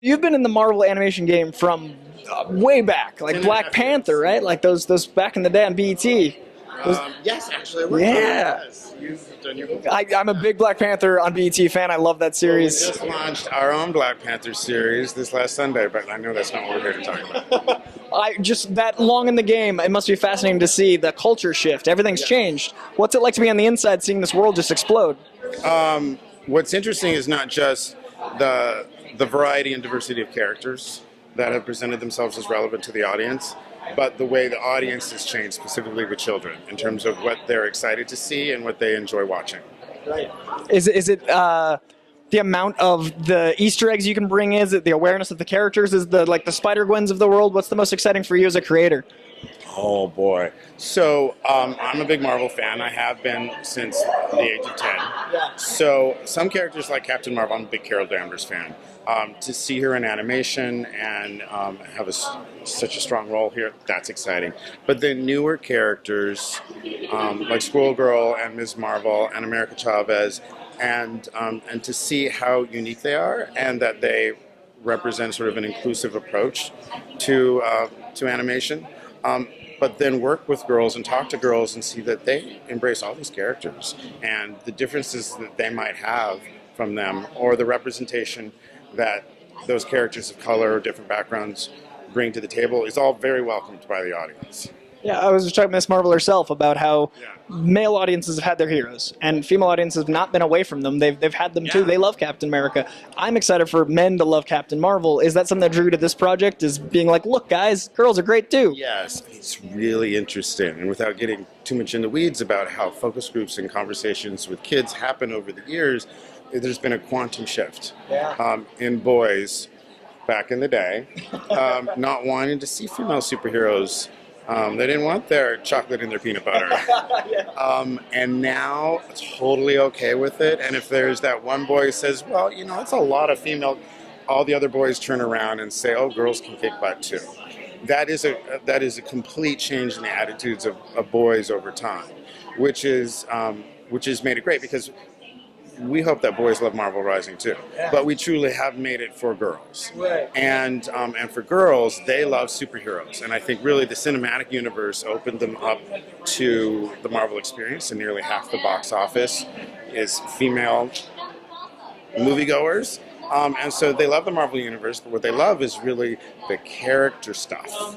You've been in the Marvel animation game from way back, like Black Panther, right? Like those back in the day on BET. Yes, actually, I worked Yeah. on it. Yes. You've done your book. I'm a big Black Panther on BET fan. I love that We series. just launched our own Black Panther series this last Sunday, but I know that's not what we're here to talk about. I just that long in the game, it must be fascinating to see the culture shift. Everything's changed. What's it like to be on the inside, seeing this world just explode? What's interesting is not just the variety and diversity of characters that have presented themselves as relevant to the audience, but the way the audience has changed, specifically with children, in terms of what they're excited to see and what they enjoy watching. Right. Is it the amount of the Easter eggs you can bring? Is it the awareness of the characters? Is the like the Spider-Gwens of the world? What's the most exciting for you as a creator? Oh boy. So I'm a big Marvel fan. I have been since the age of 10. Yeah. So some characters like Captain Marvel, I'm a big Carol Danvers fan. To see her in animation and have such a strong role here, that's exciting. But the newer characters like Squirrel Girl and Ms. Marvel and America Chavez, and to see how unique they are and that they represent sort of an inclusive approach to animation. But then work with girls and talk to girls and see that they embrace all these characters and the differences that they might have from them, or the representation that those characters of color or different backgrounds bring to the table is all very welcomed by the audience. Yeah, I was just talking to Miss Marvel herself about how male audiences have had their heroes and female audiences have not been away from them. They've had them too. They love Captain America. I'm excited for men to love Captain Marvel. Is that something that drew you to this project? Is being like, look, guys, girls are great too. Yes, it's really interesting. And without getting too much in the weeds about how focus groups and conversations with kids happen over the years, there's been a quantum shift in boys back in the day, not wanting to see female superheroes. They didn't want their chocolate in their peanut butter. And now, totally okay with it. And if there's that one boy who says, well, you know, it's a lot of female, all the other boys turn around and say, oh, girls can kick butt too. That is a complete change in the attitudes of boys over time, which has made it great, because we hope that boys love Marvel Rising too, but we truly have made it for girls. Right. And for girls, they love superheroes, and I think really the cinematic universe opened them up to the Marvel experience, and nearly half the box office is female moviegoers. And so they love the Marvel universe, but what they love is really the character stuff.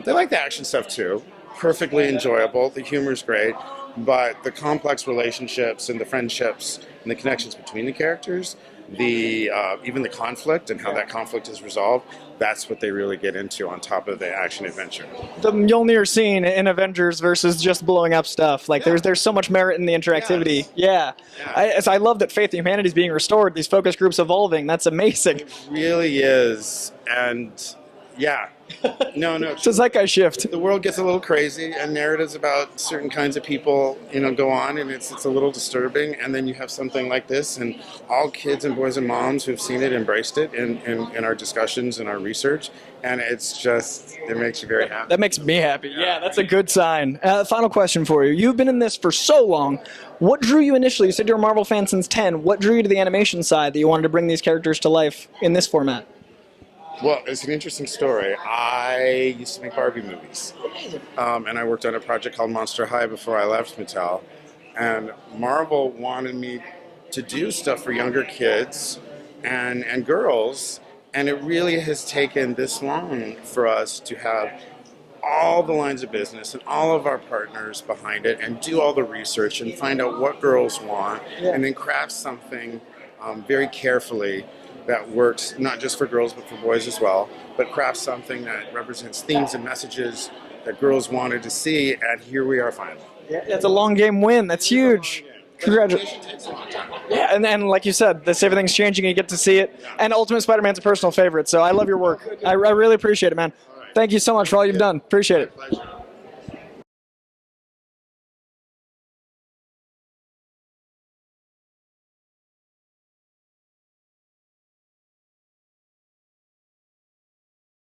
They like the action stuff too, perfectly enjoyable, the humor's great, but the complex relationships and the friendships and the connections between the characters, even the conflict and how that conflict is resolved, that's what they really get into on top of the action adventure. The Mjolnir scene in Avengers versus just blowing up stuff. Like there's so much merit in the interactivity. Yes. I love that faith in humanity is being restored. These focus groups evolving. That's amazing. It really is. And yeah. No. It's a zeitgeist shift. The world gets a little crazy, and narratives about certain kinds of people, go on, and it's a little disturbing. And then you have something like this, and all kids and boys and moms who've seen it embraced it in our discussions and our research, and it makes you very happy. That makes me happy. Yeah, that's a good sign. Final question for you. You've been in this for so long. What drew you initially? You said you're a Marvel fan since 10. What drew you to the animation side that you wanted to bring these characters to life in this format? Well, it's an interesting story. I used to make Barbie movies, and I worked on a project called Monster High before I left Mattel, and Marvel wanted me to do stuff for younger kids and girls, and it really has taken this long for us to have all the lines of business and all of our partners behind it and do all the research and find out what girls want and then craft something very carefully that works not just for girls but for boys as well, but craft something that represents themes and messages that girls wanted to see, and here we are finally. Yeah, it's a long game win. That's huge. Congratulations. Takes a long time. Yeah, and like you said, everything's changing and you get to see it. And Ultimate Spider-Man's a personal favorite, so I love your work. I really appreciate it, man. Thank you so much for all you've done. Appreciate it. Pleasure.